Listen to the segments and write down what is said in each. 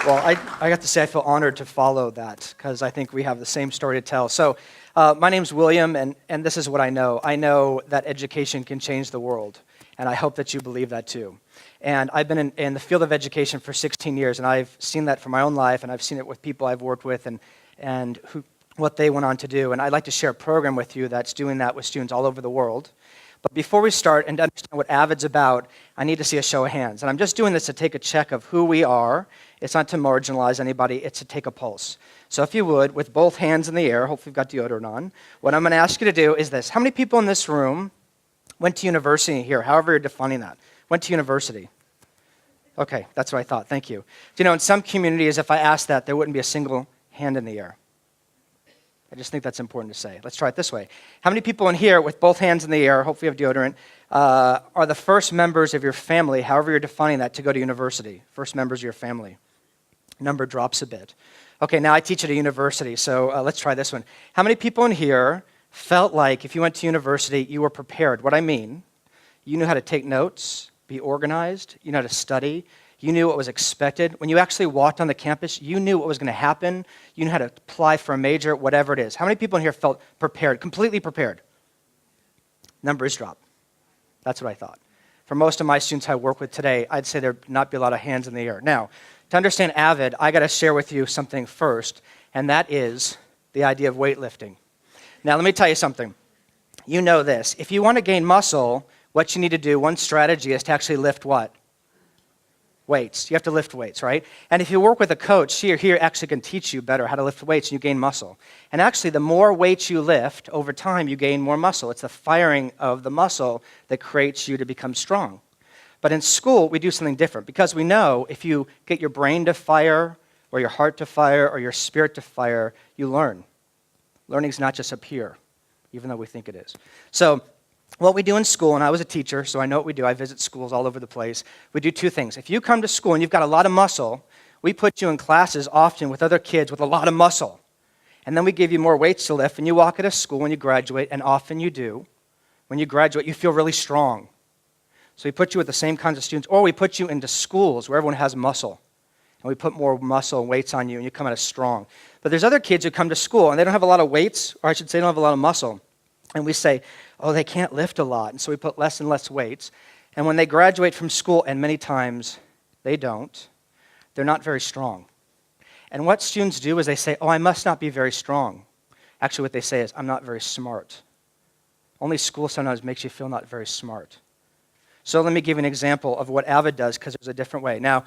Well, I got to say I feel honored to follow that because I think we have the same story to tell. So my name's William, and this is what I know. I know that education can change the world, and I hope that you believe that too. And I've been in the field of education for 16 years, and I've seen that for my own life, and I've seen it with people I've worked with and what they went on to do. And I'd like to share a program with you that's doing that with students all over the world. But before we start and to understand what Avid's about, I need to see a show of hands. And I'm just doing this to take a check of who we are. It's not to marginalize anybody, it's to take a pulse. So if you would, with both hands in the air, hopefully you've got deodorant on, what I'm going to ask you to do is this. How many people in this room went to university here, however you're defining that? Went to university? Okay, that's what I thought. Thank you. Do you know, in some communities, if I asked that, there wouldn't be a single hand in the air. I just think that's important to say. Let's try it this way. How many people in here with both hands in the air, hopefully you have deodorant, are the first members of your family, however you're defining that, to go to university? First members of your family. Number drops a bit. Okay, now I teach at a university, so let's try this one. How many people in here felt like if you went to university, you were prepared? What I mean, you knew how to take notes, be organized, you know how to study, you knew what was expected. When you actually walked on the campus, you knew what was going to happen. You knew how to apply for a major, whatever it is. How many people in here felt prepared, completely prepared? Numbers drop. That's what I thought. For most of my students I work with today, I'd say there'd not be a lot of hands in the air. Now, to understand Avid, I got to share with you something first, and that is the idea of weightlifting. Now, let me tell you something. You know this. If you want to gain muscle, what you need to do, one strategy is to actually lift what? Weights. You have to lift weights, right? And if you work with a coach, she or he actually can teach you better how to lift weights and you gain muscle. And actually, the more weights you lift, over time, you gain more muscle. It's the firing of the muscle that creates you to become strong. But in school, we do something different because we know if you get your brain to fire or your heart to fire or your spirit to fire, you learn. Learning is not just up here, even though we think it is. So what we do in school, and I was a teacher, so I know what we do. I visit schools all over the place. We do two things. If you come to school and you've got a lot of muscle, we put you in classes often with other kids with a lot of muscle. And then we give you more weights to lift, and you walk out of school when you graduate, and often you do. When you graduate, you feel really strong. So we put you with the same kinds of students, or we put you into schools where everyone has muscle. And we put more muscle and weights on you, and you come out as strong. But there's other kids who come to school, and they don't have a lot of weights, or I should say they don't have a lot of muscle. And we say, oh, they can't lift a lot. And so we put less and less weights. And when they graduate from school, and many times they don't, they're not very strong. And what students do is they say, oh, I must not be very strong. Actually, what they say is, I'm not very smart. Only school sometimes makes you feel not very smart. So let me give you an example of what Avid does, because there's a different way. Now,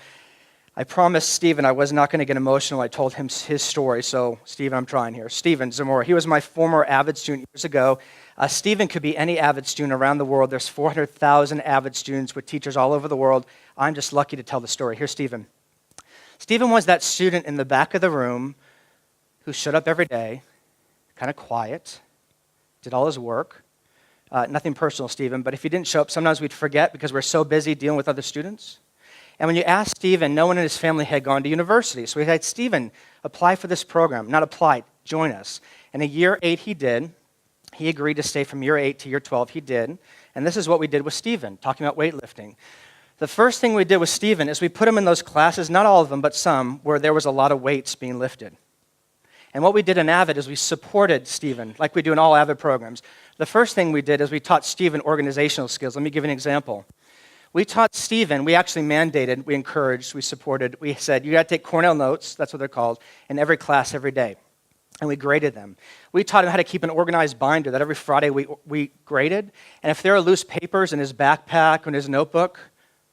I promised Stephen I was not going to get emotional. I told him his story. So, Stephen, I'm trying here. Stephen Zamora, he was my former Avid student years ago. Stephen could be any Avid student around the world. There's 400,000 Avid students with teachers all over the world. I'm just lucky to tell the story. Here's Stephen. Stephen was that student in the back of the room who showed up every day, kind of quiet, did all his work. Nothing personal, Stephen, but if he didn't show up, sometimes we'd forget because we're so busy dealing with other students. And when you asked Stephen, no one in his family had gone to university. So we had Stephen apply for this program. Not apply, join us. And in year 8, he did. He agreed to stay from year 8 to year 12. He did. And this is what we did with Stephen, talking about weightlifting. The first thing we did with Stephen is we put him in those classes, not all of them, but some, where there was a lot of weights being lifted. And what we did in Avid is we supported Stephen, like we do in all Avid programs. The first thing we did is we taught Stephen organizational skills. Let me give you an example. We taught Stephen, we actually mandated, we encouraged, we supported, we said, you got to take Cornell notes, that's what they're called, in every class every day. And we graded them. We taught him how to keep an organized binder that every Friday we graded. And if there are loose papers in his backpack or in his notebook,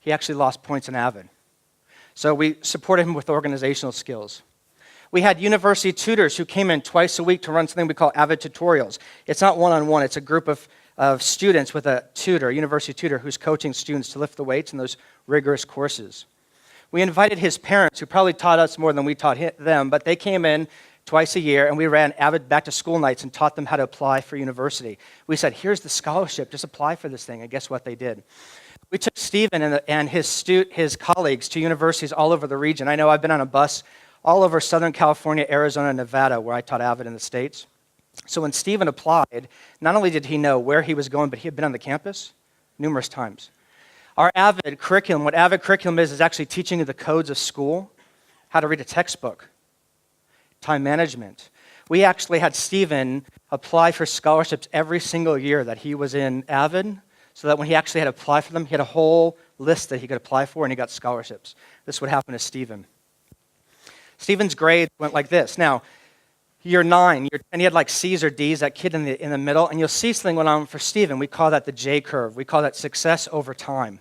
he actually lost points in Avid. So we supported him with organizational skills. We had university tutors who came in twice a week to run something we call Avid Tutorials. It's not one-on-one, it's a group of students with a tutor, a university tutor, who's coaching students to lift the weights in those rigorous courses. We invited his parents, who probably taught us more than we taught them, but they came in twice a year, and we ran Avid back-to-school nights and taught them how to apply for university. We said, here's the scholarship, just apply for this thing, and guess what they did? We took Stephen and his colleagues to universities all over the region. I know I've been on a bus all over Southern California, Arizona, and Nevada, where I taught Avid in the States. So when Stephen applied, not only did he know where he was going, but he had been on the campus numerous times. Our Avid Curriculum, what Avid Curriculum is actually teaching you the codes of school, how to read a textbook, time management. We actually had Stephen apply for scholarships every single year that he was in Avid, so that when he actually had to apply for them, he had a whole list that he could apply for, and he got scholarships. This would happen to Stephen. Stephen's grades went like this. Now, year 9, year 10, he had like C's or D's, that kid in the middle, and you'll see something going on for Stephen. We call that the J curve. We call that success over time.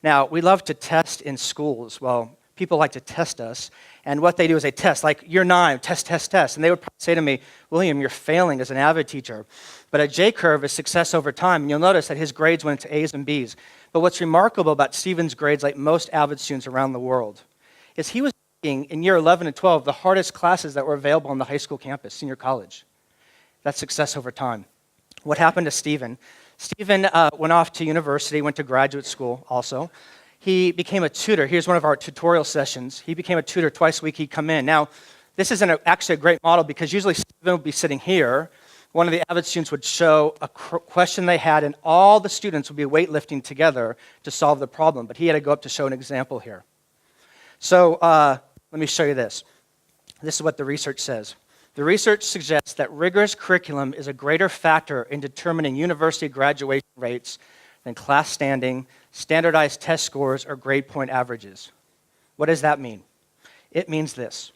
Now, we love to test in schools. Well, people like to test us, and what they do is they test, like year 9, test, test, test, and they would say to me, William, you're failing as an Avid teacher. But a J curve is success over time, and you'll notice that his grades went to A's and B's. But what's remarkable about Stephen's grades, like most Avid students around the world, is he was taking, in year 11 and 12, the hardest classes that were available on the high school campus, senior college. That's success over time. What happened to Stephen? Stephen went off to university, went to graduate school also. He became a tutor. Here's one of our tutorial sessions. He became a tutor twice a week. He'd come in. Now, this isn't actually a great model because usually Stephen would be sitting here. One of the Avid students would show a question they had, and all the students would be weightlifting together to solve the problem. But he had to go up to show an example here. So let me show you this. This is what the research says. The research suggests that rigorous curriculum is a greater factor in determining university graduation rates than class standing, standardized test scores, or grade point averages. What does that mean? It means this.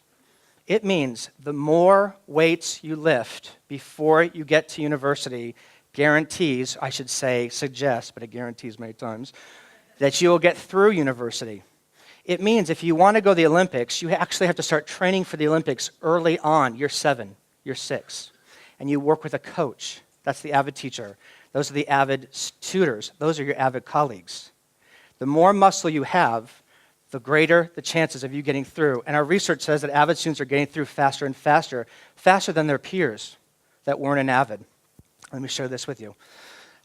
It means the more weights you lift before you get to university guarantees, I should say suggests, but it guarantees many times, that you will get through university. It means if you want to go to the Olympics, you actually have to start training for the Olympics early on, year 7, year 6. And you work with a coach. That's the Avid teacher. Those are the Avid tutors. Those are your Avid colleagues. The more muscle you have, the greater the chances of you getting through. And our research says that Avid students are getting through faster and faster, faster than their peers that weren't in Avid. Let me share this with you.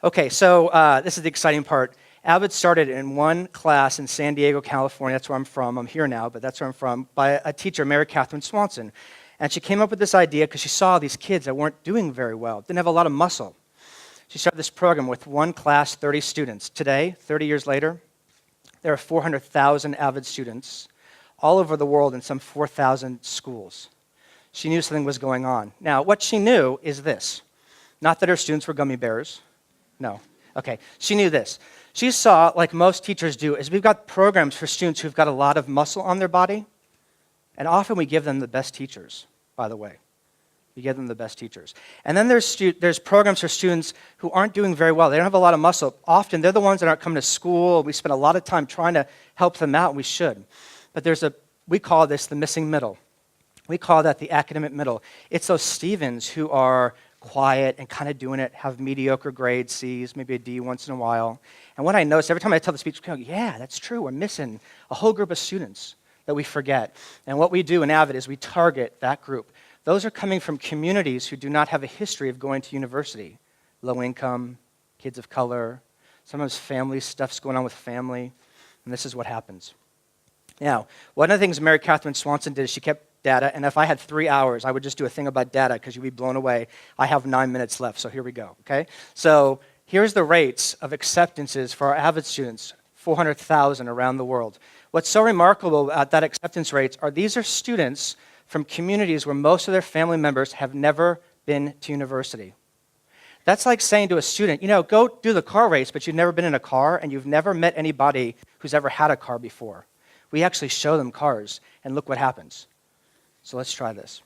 Okay, so this is the exciting part. Avid started in one class in San Diego, California. That's where I'm from. I'm here now, but that's where I'm from, by a teacher, Mary Catherine Swanson. And she came up with this idea because she saw these kids that weren't doing very well, didn't have a lot of muscle. She started this program with one class, 30 students. Today, 30 years later, there are 400,000 Avid students all over the world in some 4,000 schools. She knew something was going on. Now, what she knew is this. Not that her students were gummy bears. No. Okay, she knew this. She saw, like most teachers do, is we've got programs for students who've got a lot of muscle on their body, and often we give them the best teachers, by the way. We give them the best teachers. And then there's programs for students who aren't doing very well. They don't have a lot of muscle. Often, they're the ones that aren't coming to school. We spend a lot of time trying to help them out, and we should. But we call this the missing middle. We call that the academic middle. It's those Stevens who are quiet and kind of doing it, have mediocre grades, C's, maybe a D once in a while. And what I notice, every time I tell the speech, I go, yeah, that's true. We're missing a whole group of students that we forget. And what we do in Avid is we target that group. Those are coming from communities who do not have a history of going to university. Low income, kids of color, sometimes family stuff's going on with family, and this is what happens. Now, one of the things Mary Catherine Swanson did is she kept data, and if I had 3 hours, I would just do a thing about data because you'd be blown away. I have 9 minutes left, so here we go, okay? So here's the rates of acceptances for our Avid students, 400,000 around the world. What's so remarkable about that acceptance rates are these are students from communities where most of their family members have never been to university. That's like saying to a student, go do the car race, but you've never been in a car and you've never met anybody who's ever had a car before. We actually show them cars, and look what happens. So let's try this.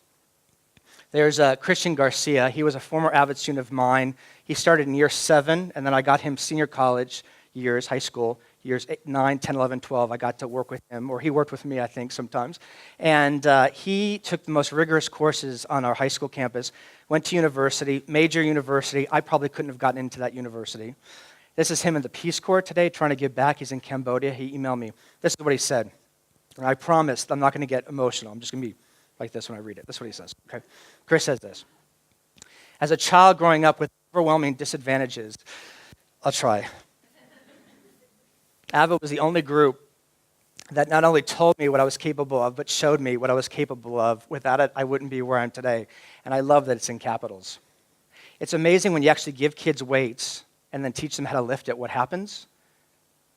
There's Christian Garcia. He was a former Avid student of mine. He started in year 7, and then I got him senior college years, high school, years 8, 9, 10, 11, 12. I got to work with him, or he worked with me, I think, sometimes. And he took the most rigorous courses on our high school campus, went to university, major university. I probably couldn't have gotten into that university. This is him in the Peace Corps today, trying to give back. He's in Cambodia. He emailed me. This is what he said. And I promised I'm not going to get emotional. I'm just going to be like this when I read it. That's what he says. Okay. Chris says this. As a child growing up with overwhelming disadvantages, I'll try. Avid was the only group that not only told me what I was capable of, but showed me what I was capable of. Without it, I wouldn't be where I am today. And I love that it's in capitals. It's amazing when you actually give kids weights and then teach them how to lift it, what happens.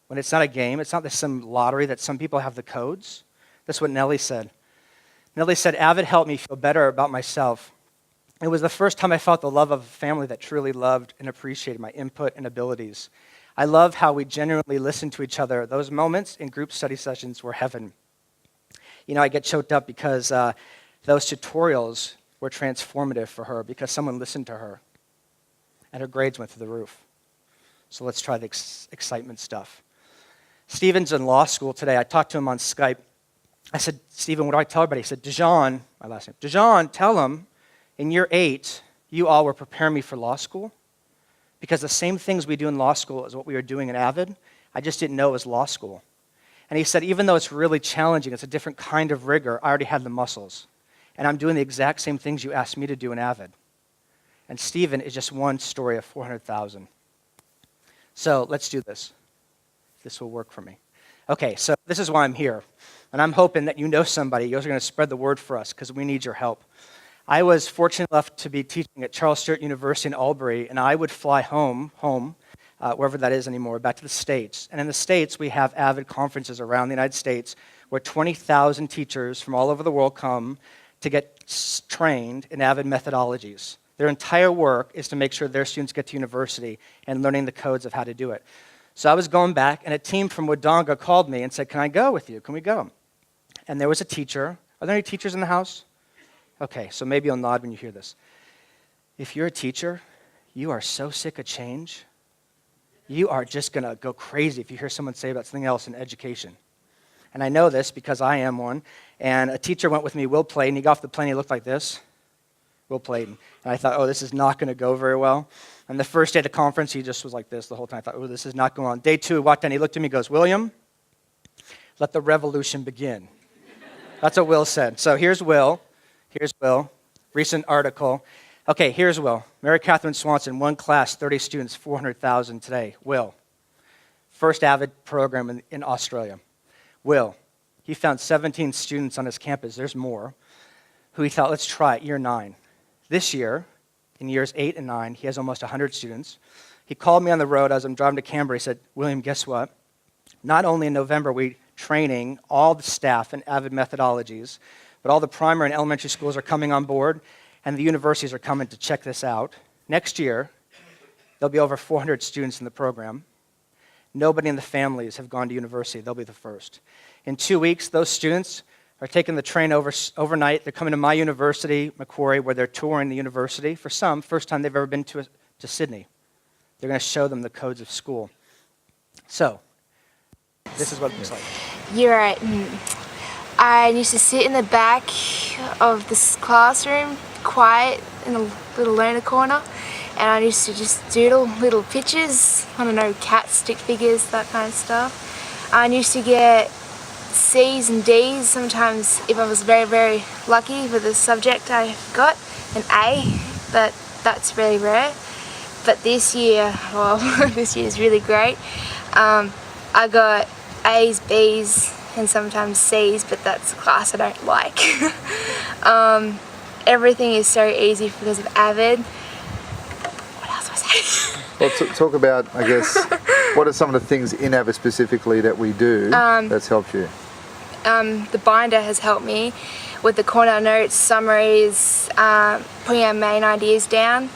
When it's not a game, it's not some lottery that some people have the codes. That's what Nellie said. Nellie said, Avid helped me feel better about myself. It was the first time I felt the love of a family that truly loved and appreciated my input and abilities. I love how we genuinely listened to each other. Those moments in group study sessions were heaven. You know, I get choked up because those tutorials were transformative for her because someone listened to her and her grades went through the roof. So let's try the excitement stuff. Steven's in law school today. I talked to him on Skype. I said, Steven, what do I tell everybody? He said, DeJean, my last name, DeJean, tell him in year 8, you all were preparing me for law school because the same things we do in law school is what we were doing in Avid. I just didn't know it was law school. And he said, even though it's really challenging, it's a different kind of rigor, I already had the muscles. And I'm doing the exact same things you asked me to do in Avid. And Steven is just one story of 400,000. So let's do this. This will work for me. Okay, so this is why I'm here. And I'm hoping that you know somebody. You're going to spread the word for us because we need your help. I was fortunate enough to be teaching at Charles Sturt University in Albury, and I would fly home, wherever that is anymore, back to the States. And in the States, we have Avid conferences around the United States where 20,000 teachers from all over the world come to get trained in Avid methodologies. Their entire work is to make sure their students get to university and learning the codes of how to do it. So I was going back, and a team from Wodonga called me and said, can I go with you? Can we go? And there was a teacher. Are there any teachers in the house? Okay, so maybe you'll nod when you hear this. If you're a teacher, you are so sick of change, you are just going to go crazy if you hear someone say about something else in education. And I know this because I am one. And a teacher went with me, Will Playton. He got off the plane, he looked like this. Will Playton. And I thought, oh, this is not going to go very well. And the first day of the conference, he just was like this the whole time. I thought, oh, this is not going on. Day 2, he walked in, he looked at me and goes, William, let the revolution begin. That's what Will said. So here's Will. Here's Will. Recent article. Okay, here's Will. Mary Catherine Swanson, one class, 30 students, 400,000 today. Will. First Avid program in Australia. Will. He found 17 students on his campus. There's more. Who he thought, let's try it, year 9. This year, in years 8 and 9, he has almost 100 students. He called me on the road as I'm driving to Canberra. He said, William, guess what? Not only in November are we training all the staff in Avid methodologies, but all the primary and elementary schools are coming on board, and the universities are coming to check this out. Next year, there'll be over 400 students in the program. Nobody in the families have gone to university. They'll be the first. In 2 weeks, those students are taking the train overnight. They're coming to my university, Macquarie, where they're touring the university. For some, first time they've ever been to Sydney. They're going to show them the codes of school. So, this is what it looks like. You're right. I used to sit in the back of this classroom, quiet, in a little learner corner, and I used to just doodle little pictures, I don't know, cats, stick figures, that kind of stuff. I used to get C's and D's sometimes if I was very, very lucky with the subject I got, an A, but that's really rare. But this year, well, this year is really great. I got A's, B's, and sometimes C's, but that's a class I don't like. Everything is so easy because of Avid. What else was I saying? Well, talk about, I guess, what are some of the things in Avid specifically that we do that's helped you? The binder has helped me with the corner notes, summaries, putting our main ideas down,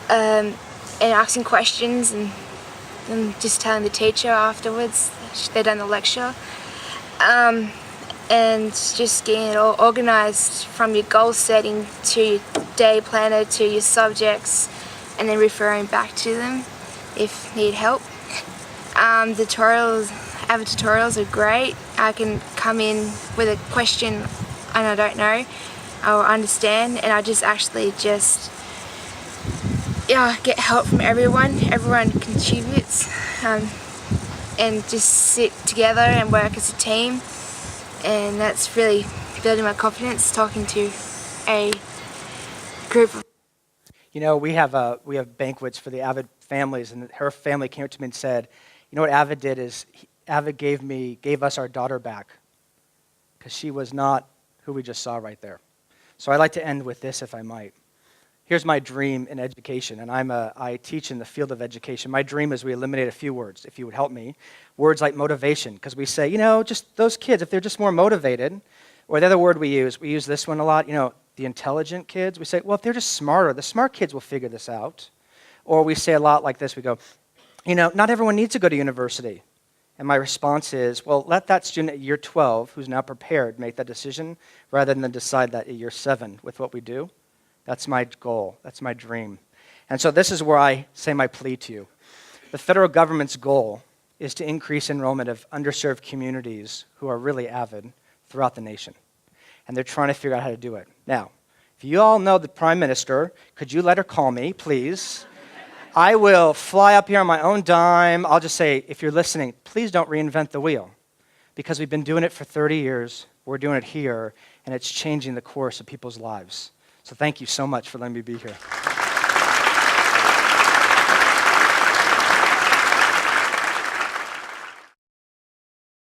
and asking questions and just telling the teacher afterwards they've done the lecture. And just getting it all organised from your goal setting to your day planner to your subjects, and then referring back to them if need help. Avid tutorials are great. I can come in with a question and I don't know or understand, and I just get help from everyone. Everyone contributes, and just sit together and work as a team. And that's really building my confidence, talking to a group of... You know, we have banquets for the Avid families, and her family came up to me and said, you know what Avid did is, Avid gave us our daughter back, because she was not who we just saw right there. So I'd like to end with this, if I might. Here's my dream in education, and I teach in the field of education. My dream is we eliminate a few words, if you would help me. Words like motivation, because we say, you know, just those kids, if they're just more motivated, Or the other word we use this one a lot, the intelligent kids. We say, well, if they're just smarter, the smart kids will figure this out. Or we say a lot like this, we go, not everyone needs to go to university. And my response is, well, let that student at year 12, who's now prepared, make that decision rather than decide that at year 7 with what we do. That's my goal. That's my dream. And so this is where I say my plea to you. The federal government's goal is to increase enrollment of underserved communities who are really avid throughout the nation. And they're trying to figure out how to do it. Now, if you all know the Prime Minister, could you let her call me, please? I will fly up here on my own dime. I'll just say, if you're listening, please don't reinvent the wheel. Because we've been doing it for 30 years. We're doing it here, and it's changing the course of people's lives. So thank you so much for letting me be here.